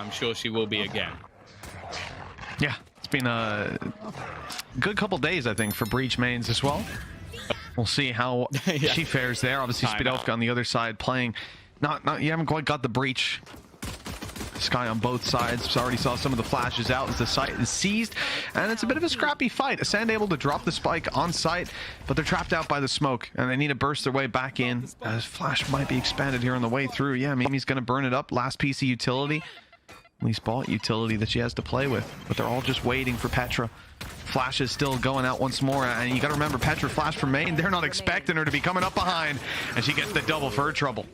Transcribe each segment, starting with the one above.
I'm sure she will be again. Yeah, it's been a good couple days, I think, for Breach mains as well. We'll see how Yeah. she fares there. Obviously, speedowka on the other side playing. You haven't quite got the Breach. Sky on both sides. Already saw some of the flashes out as the site is seized, and it's a bit of a scrappy fight. Acend able to drop the spike on site, but they're trapped out by the smoke, and they need to burst their way back in. As flash might be expanded here on the way through. Yeah, Mimi's going to burn it up. Last piece of utility. At least bought utility that she has to play with, but they're all just waiting for Petra. Flash is still going out once more, and you got to remember, Petra flash from main. They're not expecting her to be coming up behind, and she gets the double for her trouble.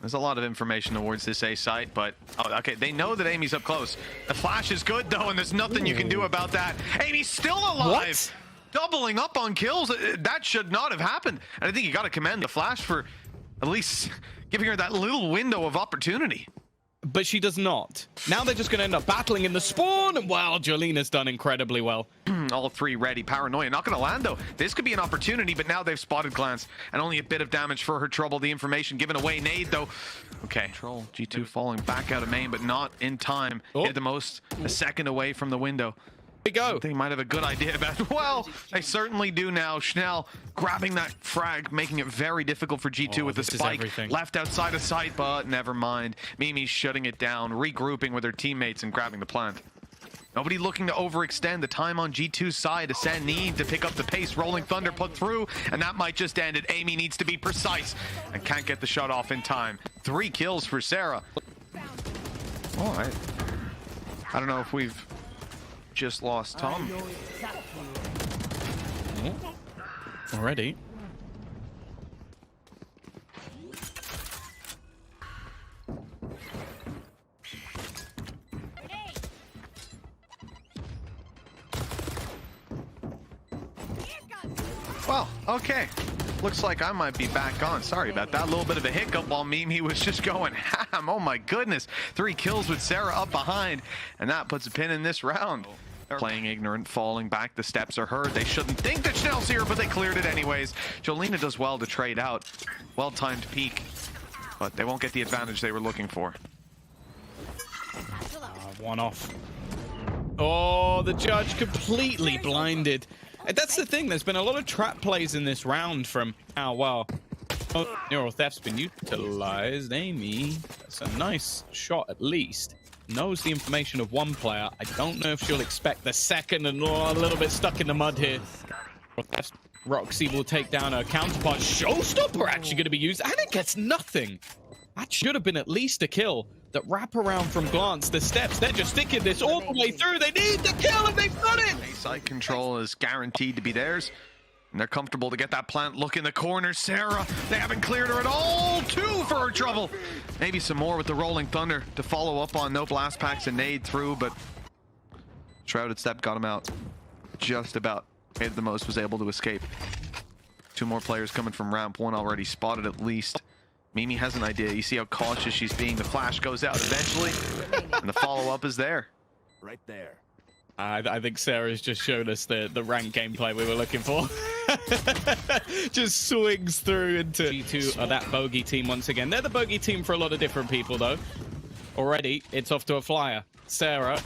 There's a lot of information towards this A site, but okay, they know that Amy's up close. The flash is good though, and there's nothing you can do about that. Amy's still alive. What? Doubling up on kills. That should not have happened. And I think you got to commend the flash for at least giving her that little window of opportunity. But she does not. Now they're just going to end up battling in the spawn, and wow, Joliinaa's done incredibly well. All three ready. Paranoia not going to land though. This could be an opportunity, but now they've spotted Glance, and only a bit of damage for her trouble. The information given away. Nade though. Okay, Troll G2 falling back out of main, but not in time. Hit the most a second away from the window. We go. I think they might have a good idea about. Well, they certainly do now. Schnell grabbing that frag, making it very difficult for G2 with the spike left outside of sight, but never mind. Mimi's shutting it down, regrouping with her teammates and grabbing the plant. Nobody looking to overextend. The time on G2's side. Acend need to pick up the pace. Rolling Thunder put through, and that might just end it. Amy needs to be precise and can't get the shot off in time. 3 kills for Sarah. All right. I don't know if we've just lost Tom. Already. Well, okay. Looks like I might be back on. Sorry about that. A little bit of a hiccup while Mimi was just going ham. Oh my goodness. 3 kills with Sarah up behind. And that puts a pin in this round. Playing ignorant, falling back. The steps are heard. They shouldn't think that Schnell's here, but they cleared it anyways. Joliinaa does well to trade out. Well-timed peek. But they won't get the advantage they were looking for. One off. Oh, the judge completely blinded. And that's the thing. There's been a lot of trap plays in this round from neural theft's been utilized. Amy, that's a nice shot at least. Knows the information of one player. I don't know if she'll expect the second, and a little bit stuck in the mud here. Roxi will take down her counterpart. Showstopper actually going to be used, and it gets nothing. That should have been at least a kill. That wrap around from Glance, the steps, they're just sticking this all the way through. They need the kill, and they've done it. Side control is guaranteed to be theirs. And they're comfortable to get that plant. Look in the corner. Sarah, they haven't cleared her at all. 2 for her trouble. Maybe some more with the Rolling Thunder to follow up on. No blast packs and nade through, but Shrouded Step got him out. Just about. Made the most, was able to escape. 2 more players coming from ramp. 1 already spotted at least. Mimi has an idea. You see how cautious she's being. The flash goes out eventually, and the follow-up is there. Right there. I think Sarah's just showed us the rank gameplay we were looking for. Just swings through into G2 are that bogey team once again. They're the bogey team for a lot of different people, though. Already, it's off to a flyer. Sarah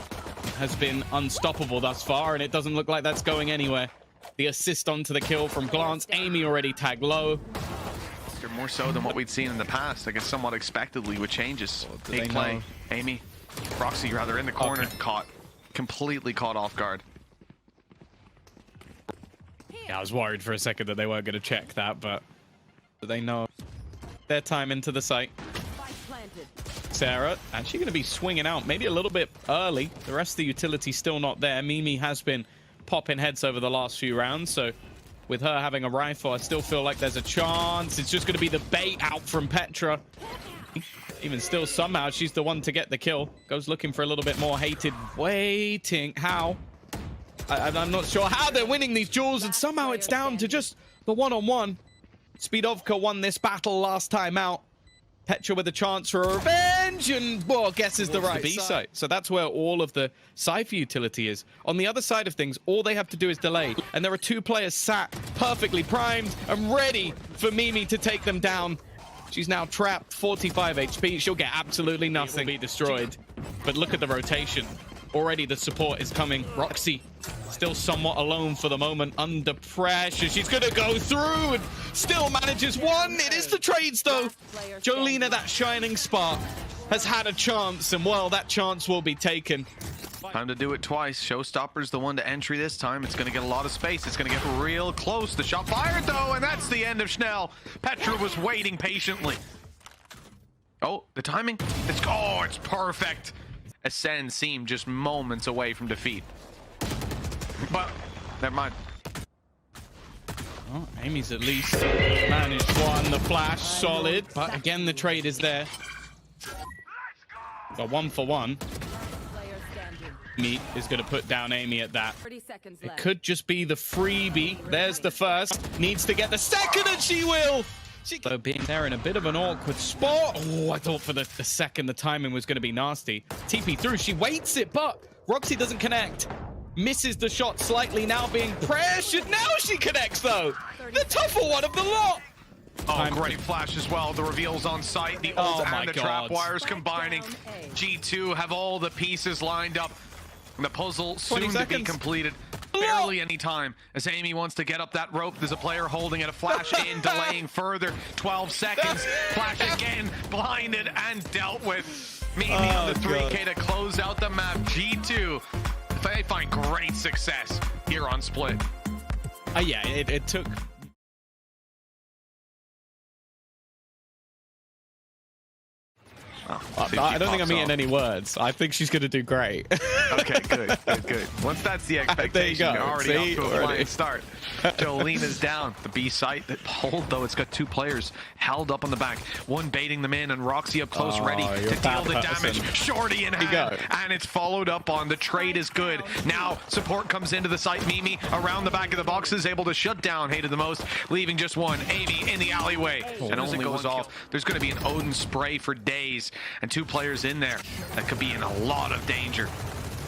has been unstoppable thus far, and it doesn't look like that's going anywhere. The assist onto the kill from Glance. Amy already tagged low. More so than what we'd seen in the past, I guess somewhat expectly with changes. Big play. Know? Amy, Roxi rather, in the corner, caught. Completely caught off guard. Yeah, I was worried for a second that they weren't going to check that, but they know their time into the site. Sarah actually going to be swinging out maybe a little bit early. The rest of the utility still not there. Mimi has been popping heads over the last few rounds, so with her having a rifle, I still feel like there's a chance. It's just going to be the bait out from Petra. Even still, somehow, she's the one to get the kill. Goes looking for a little bit more hated. Waiting. How? I'm not sure how they're winning these duels, and somehow it's down to just the one-on-one. speedowka won this battle last time out. Petra with a chance for a revenge, and well, guesses the right B site. So that's where all of the Cypher utility is. On the other side of things, all they have to do is delay, and there are 2 players sat perfectly primed and ready for Mimi to take them down. She's now trapped, 45 HP. She'll get absolutely nothing. Be destroyed. but look at the rotation. Already the support is coming. Roxi still somewhat alone for the moment, under pressure. She's going to go through and still manages one. It is the trades, though. Joliinaa, that shining spark, has had a chance, and, well, that chance will be taken. Time to do it twice. Showstopper's the one to entry this time. It's going to get a lot of space. It's going to get real close. The shot fired, though, and that's the end of Schnell. Petra was waiting patiently. Oh, the timing. It's perfect. Acend seemed just moments away from defeat. But, never mind. Well, Amy's at least managed one. The flash, solid. But again, the trade is there. Got 1-for-1. Meat is going to put down Amy at that. It could just be the freebie. There's the first. Needs to get the second, and she will. So being there in a bit of an awkward spot. Oh, I thought for the second the timing was going to be nasty. TP through. She waits it, but Roxi doesn't connect. Misses the shot slightly, now being pressured. Now she connects, though. The tougher one of the lot. Oh, great flash as well. The reveal's on site. The ult and the trap wires combining. G2 have all the pieces lined up. The puzzle soon to be completed. Barely any time as Amy wants to get up that rope. There's a player holding it, a flash in, delaying further. 12 seconds. Flash again, blinded and dealt with. Mimi on the 3K to close out the map. G2, they find great success here on Split. Yeah, it took... I don't think I'm eating any words. I think she's going to do great. Okay, good. Once that's the expectation, you're already off to a flying start. Joliinaa's down. The B site that pulled, though, it's got two players held up on the back. One baiting them in, and Roxi up close, ready to deal the damage. Shorty in hand, and it's followed up on. The trade is good. Now, support comes into the site. Mimi around the back of the boxes, able to shut down Hated the most, leaving just one. Amy in the alleyway, and only goes off. There's going to be an Odin spray for days, and two players in there that could be in a lot of danger.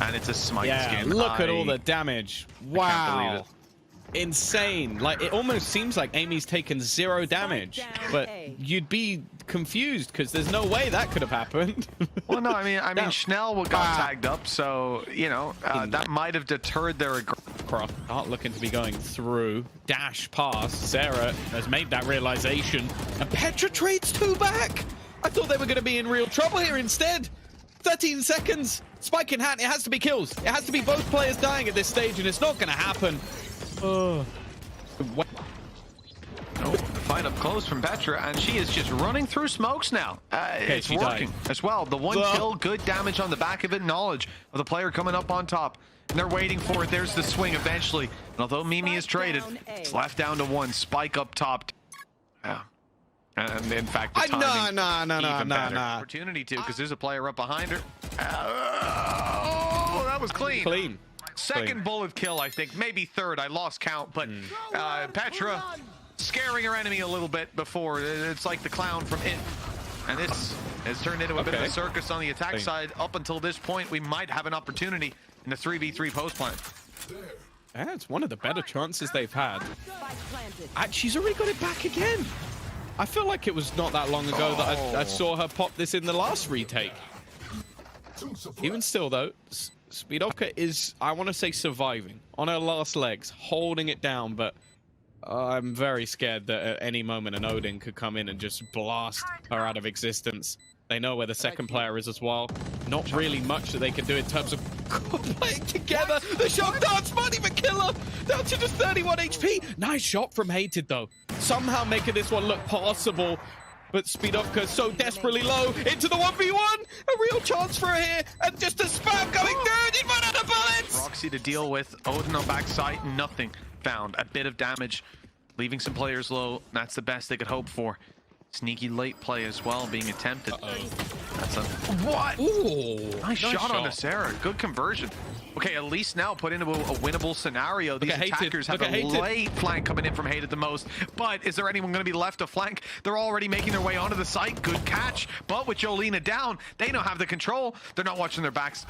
And it's a smite skin. Look at all the damage. Wow. Insane. Like, it almost seems like Amy's taken 0 damage, but you'd be confused because there's no way that could have happened. Well, no, I mean, Schnell got tagged up, so, you know, that might have deterred their Croft not looking to be going through. Dash past. Sarah has made that realization, and Petra trades 2 back. I thought they were going to be in real trouble here instead. 13 seconds. Spike in hand. It has to be kills. It has to be both players dying at this stage, and it's not going to happen. Oh, fight up close from Petra, and she is just running through smokes now. It's working as well. The one kill, good damage on the back of it. Knowledge of the player coming up on top, and they're waiting for it. There's the swing eventually. And although Mimi is traded, it's left down to 1. Spike up top. Yeah. And in fact, the timing better. Opportunity to, because there's a player up behind her. Oh, that was clean. Second bullet kill, I think. Maybe third. I lost count, but Petra scaring her enemy a little bit before. It's like the clown from It. And this has turned into a bit of a circus on the attack side. Up until this point, we might have an opportunity in the 3v3 post plant. Yeah, it's one of the better chances they've had. She's already got it back again. I feel like it was not that long ago that I saw her pop this in the last retake. Even still, though, speedowka is, I want to say, surviving on her last legs, holding it down, but I'm very scared that at any moment an Odin could come in and just blast her out of existence. They know where the second player is as well. Not really much that they can do in terms of playing together. The shot dance might even kill her. Down to just 31 HP. Nice shot from Hated, though. Somehow making this one look possible. But speedowka so desperately low into the 1v1. A real chance for her here. And just a spam going through. He run out of bullets. Roxi to deal with. Odin on backside. Nothing found. A bit of damage. Leaving some players low. That's the best they could hope for. Sneaky late play as well being attempted. That's a what? Ooh, nice shot on Sarah. Good conversion. Okay, at least now put into a winnable scenario. These attackers have a late flank coming in from Hated the most. But is there anyone going to be left to flank? They're already making their way onto the site. Good catch. But with Joliinaa down, they don't have the control. They're not watching their backs.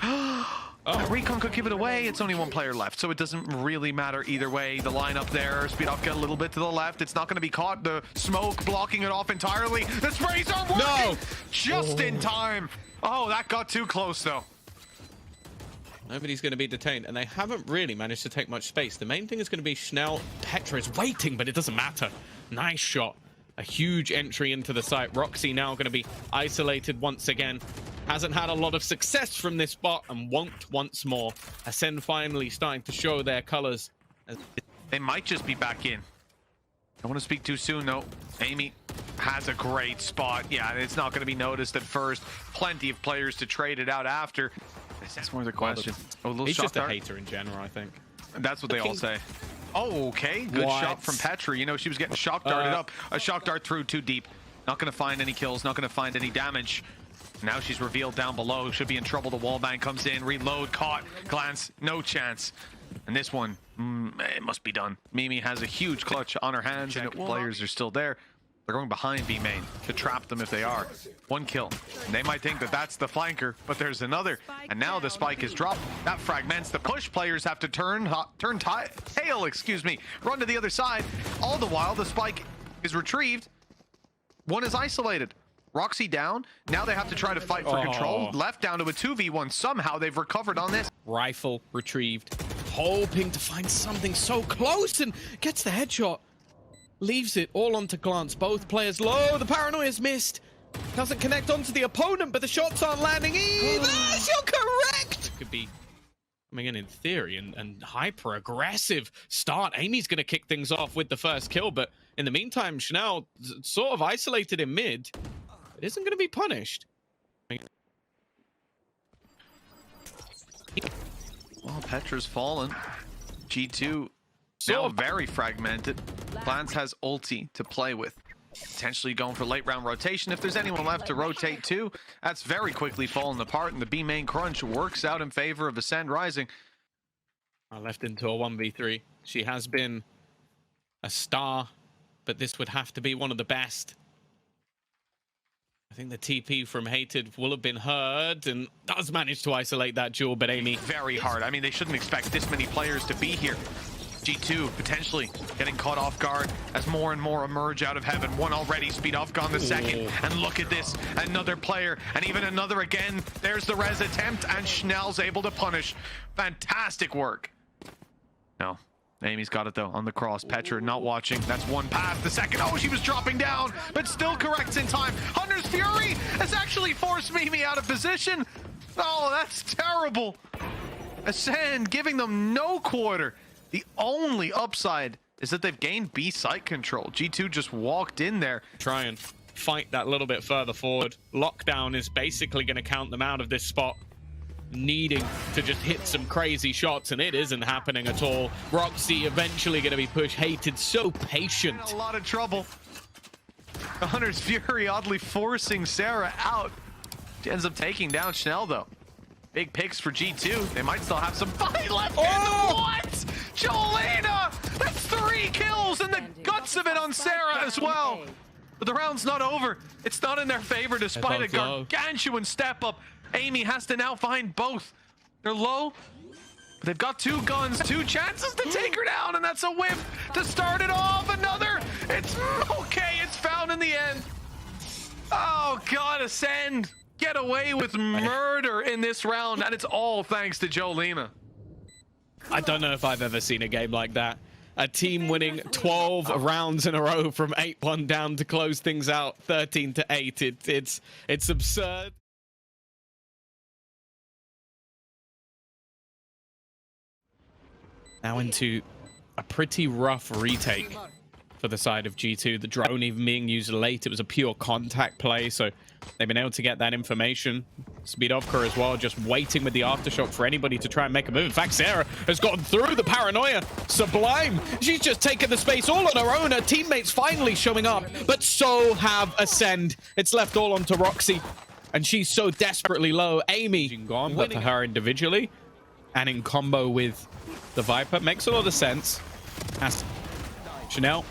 That recon could give it away. It's only 1 player left, so it doesn't really matter either way. The lineup there, speedowka a little bit to the left. It's not going to be caught. The smoke blocking it off entirely. The sprays are working! Just in time. Oh, that got too close, though. Nobody's going to be detained, and they haven't really managed to take much space. The main thing is going to be Schnell. Petra is waiting, but it doesn't matter. Nice shot. A huge entry into the site. Roxi now going to be isolated once again. Hasn't had a lot of success from this spot and won't once more. Acend finally starting to show their colors. They might just be back in. Don't want to speak too soon, though. Amy has a great spot. Yeah, it's not going to be noticed at first. Plenty of players to trade it out after. That's more the question. He's just a hater in general, I think. That's what they all say. Oh, okay. Good shot from Petra. You know, she was getting shock darted up. A shock dart through too deep. Not going to find any kills. Not going to find any damage. Now she's revealed down below. Should be in trouble. The wallbang comes in. Reload. Caught. Glance. No chance. And this one, it must be done. Mimi has a huge clutch on her hands, and players are still there. They're going behind B main to trap them if they are. One kill. And they might think that that's the flanker, but there's another. And now the spike is dropped. That fragments the push. Players have to tail, excuse me, run to the other side. All the while, the spike is retrieved. One is isolated. Roxi down. Now they have to try to fight for control. Left down to a 2v1. Somehow they've recovered on this. Rifle retrieved. Hoping to find something so close and gets the headshot. Leaves it all onto Glance. Both players low. The paranoia's missed. Doesn't connect onto the opponent, but the shots aren't landing either. You're correct. Could be coming in theory and hyper aggressive start. Amy's going to kick things off with the first kill, but in the meantime, Schnell sort of isolated in mid. It isn't going to be punished. Well, Petra's fallen. G2 now very fragmented. Glance has ulti to play with. Potentially going for late round rotation. If there's anyone left to rotate to, that's very quickly falling apart, and the B main crunch works out in favor of Acend Rising. Left into a 1v3. She has been a star, but this would have to be one of the best. I think the TP from Hated will have been heard and does manage to isolate that duel, but Amy... Very hard. I mean, they shouldn't expect this many players to be here. G2 potentially getting caught off guard as more and more emerge out of heaven. One already, speedowka on the second. And look at this, another player, and even another again. There's the res attempt, and Schnell's able to punish. Fantastic work. No. Amy's got it though on the cross. Petra not watching. That's one pass. The second, oh, she was dropping down, but still corrects in time. Hunter's Fury has actually forced Mimi out of position. Oh, that's terrible. Acend giving them no quarter. The only upside is that they've gained B site control. G2 just walked in there. Try and fight that little bit further forward. Lockdown is basically going to count them out of this spot. Needing to just hit some crazy shots, and it isn't happening at all. Roxi eventually going to be pushed. Hated, so patient. A lot of trouble. The Hunter's Fury oddly forcing Sarah out. She ends up taking down Schnell though. Big picks for G2. They might still have some fight left. What? Joliinaa! That's 3 kills and the guts of it on Sarah as well. But the round's not over. It's not in their favor despite a gargantuan step up. Amy has to now find both. They're low, but they've got 2 guns, 2 chances to take her down, and that's a whiff to start it off. Another. It's okay. It's found in the end. Oh God, Acend get away with murder in this round, and it's all thanks to Joliinaa. I don't know if I've ever seen a game like that. A team winning 12 rounds in a row from 8-1 down to close things out 13-8. It's absurd. Now into a pretty rough retake for the side of G2. The drone even being used late. It was a pure contact play, so they've been able to get that information. speedowka as well, just waiting with the aftershock for anybody to try and make a move. In fact, Sarah has gotten through the paranoia. Sublime. She's just taken the space all on her own. Her teammates finally showing up, but so have Acend. It's left all onto Roxi, and she's so desperately low. Amy gone, but to her individually and in combo with the Viper makes a lot of sense. As Schnell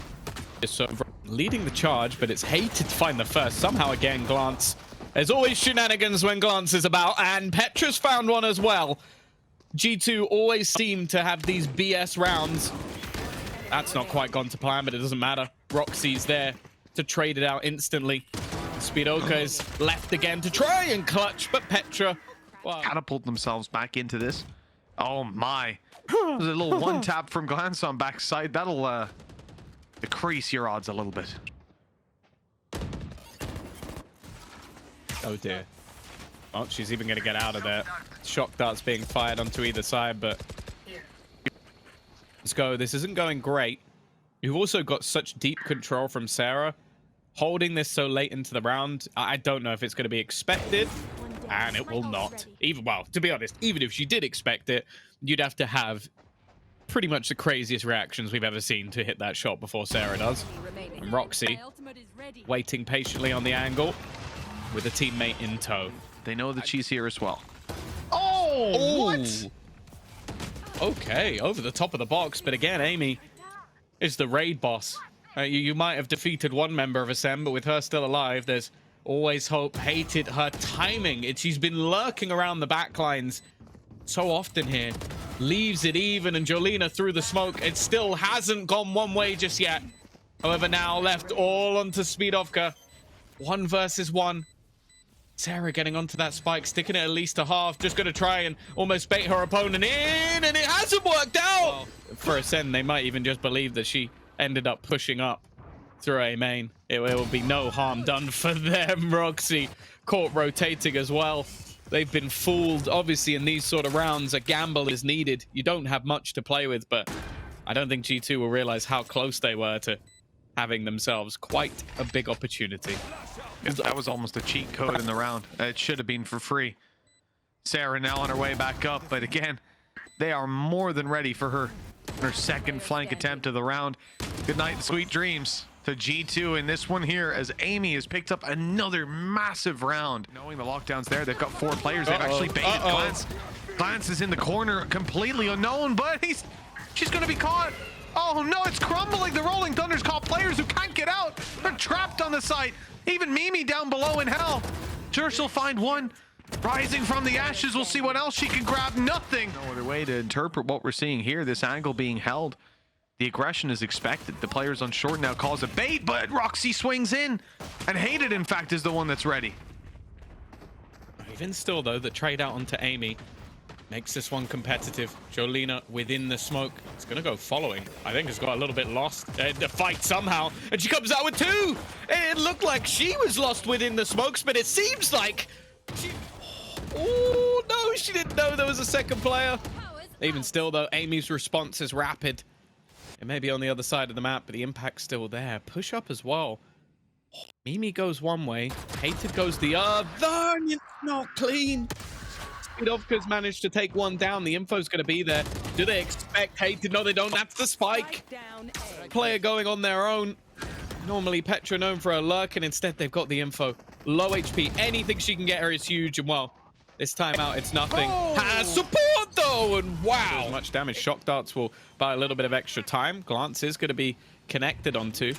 is sort of leading the charge, but it's Hated to find the first. Somehow again, Glance. There's always shenanigans when Glance is about, and Petra's found one as well. G2 always seem to have these BS rounds. That's not quite gone to plan, but it doesn't matter. Roxi's there to trade it out instantly. speedowka is left again to try and clutch, but Petra, catapult themselves back into this. Oh my. There's a little one tap from Glance on backside. That'll decrease your odds a little bit. Oh dear. Oh, she's even going to get out of there. Shock darts being fired onto either side, but let's go. This isn't going great. You've also got such deep control from Sarah. Holding this so late into the round, I don't know if it's going to be expected, and it will not. Even, well, to be honest, even if she did expect it, you'd have to have pretty much the craziest reactions we've ever seen to hit that shot before Sarah does. And Roxi waiting patiently on the angle with a teammate in tow. They know that she's here as well. Oh, what? Okay, over the top of the box, but again, Amy is the raid boss. You might have defeated one member of Acend, but with her still alive, there's always hope. Hated her timing. She's been lurking around the backlines so often here. Leaves it even, and Joliinaa through the smoke. It still hasn't gone one way just yet. However, now left all onto speedowka. 1 versus 1. Sarah getting onto that spike, sticking it at least a half. Just going to try and almost bait her opponent in, and it hasn't worked out. Well, for Acend, they might even just believe that she ended up pushing up through a main. It will be no harm done for them. Roxi caught rotating as well. They've been fooled. Obviously, in these sort of rounds, a gamble is needed. You don't have much to play with, but I don't think G2 will realize how close they were to having themselves quite a big opportunity. That was almost a cheat code in the round. It should have been for free. Sarah now on her way back up, but again, they are more than ready for her second flank attempt of the round. Good night and sweet dreams to G2 in this one here, as Amy has picked up another massive round. Knowing the lockdown's there, they've got 4 players. They've actually baited Glance. Glance is in the corner, completely unknown, but she's going to be caught. Oh no, it's crumbling. The Rolling Thunder's caught players who can't get out. They're trapped on the site. Even Mimi down below in hell. Sure, she'll find one. Rising from the ashes, we'll see what else she can grab. Nothing. No other way to interpret what we're seeing here. This angle being held. The aggression is expected. The players on short now calls a bait, but Roxi swings in. And Hated, in fact, is the one that's ready. Even still, though, the trade out onto Amy makes this one competitive. Joliinaa within the smoke. It's going to go following. I think it's got a little bit lost in the fight somehow. And she comes out with 2. It looked like she was lost within the smokes, but it seems like she... Oh, no, she didn't know there was a second player. Even still, though, Amy's response is rapid. It may be on the other side of the map, but the impact's still there. Push up as well. Mimi goes one way. Hated goes the other. And it's not clean. speedowka's managed to take one down. The info's going to be there. Do they expect Hated? No, they don't. That's the spike. Player going on their own. Normally Petra known for her lurk, and instead they've got the info. Low HP. Anything she can get her is huge, and well, this time out it's nothing. Has support though, and wow. Much damage. Shock darts will buy a little bit of extra time. Glance is going to be connected onto.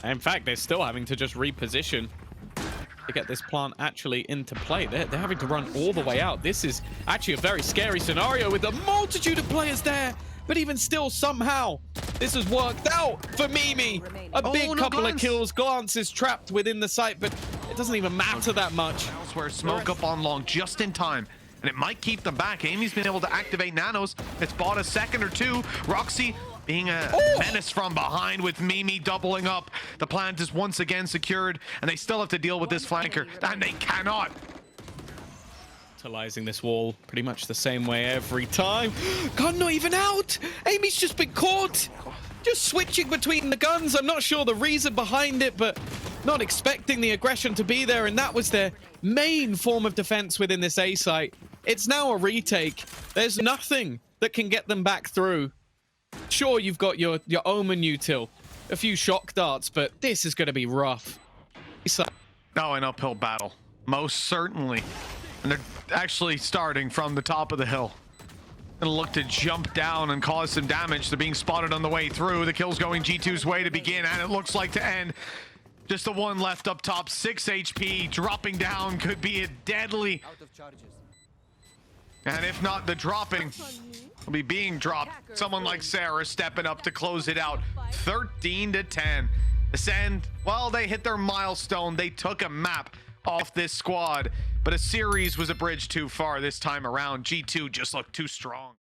In fact, they're still having to just reposition to get this plant actually into play. They're having to run all the way out. This is actually a very scary scenario with a multitude of players there. But even still, somehow, this has worked out for Mimi. A big couple of kills. Glance is trapped within the site, but it doesn't even matter that much. Elsewhere, smoke up on long just in time. And it might keep them back. Amy's been able to activate nanos. It's bought a second or two. Roxi being a menace from behind with Mimi doubling up. The plant is once again secured, and they still have to deal with this flanker, and they cannot. Utilizing this wall pretty much the same way every time. God, not even out. Amy's just been caught. Just switching between the guns. I'm not sure the reason behind it, but not expecting the aggression to be there, and that was their main form of defense within this A site. It's now a retake. There's nothing that can get them back through. Sure, you've got your Omen util, a few shock darts, but this is going to be rough. Oh, an uphill battle. Most certainly. And they're actually starting from the top of the hill. Gonna look to jump down and cause some damage. They're being spotted on the way through. The kill's going G2's way to begin, and it looks like to end. Just the one left up top, 6 HP, dropping down could be a deadly. And if not the dropping, will be being dropped. Someone like Sarah stepping up to close it out. 13-10. Acend, well, they hit their milestone. They took a map off this squad. but a series was a bridge too far this time around. G2 just looked too strong.